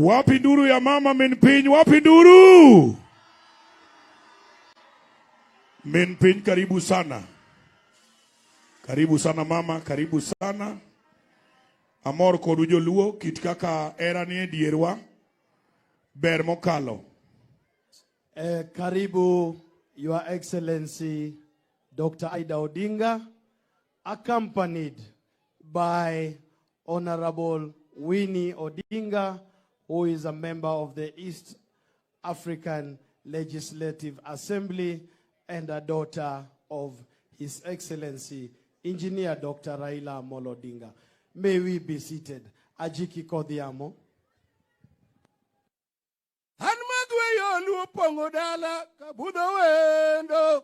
Wapi nduru ya mama min Piny? Wapi nduru? Min Piny, karibu sana. Karibu sana mama, karibu sana. Amor kodu joluo kit kaka era ni dierwa. Ber mokalo. Karibu Your Excellency Dr. Raila Odinga, accompanied by Honorable Winnie Odinga, who is a member of the East African Legislative Assembly and a daughter of His Excellency Engineer Dr. Raila Odinga. May we be seated. Ajiki Kodiamo. Hanmadwe LUO pongo dala kabudo wendo.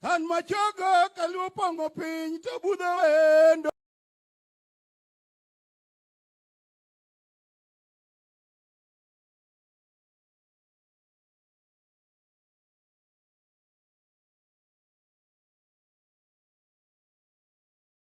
Han machogo ka LUO pongo piny to budho wendo.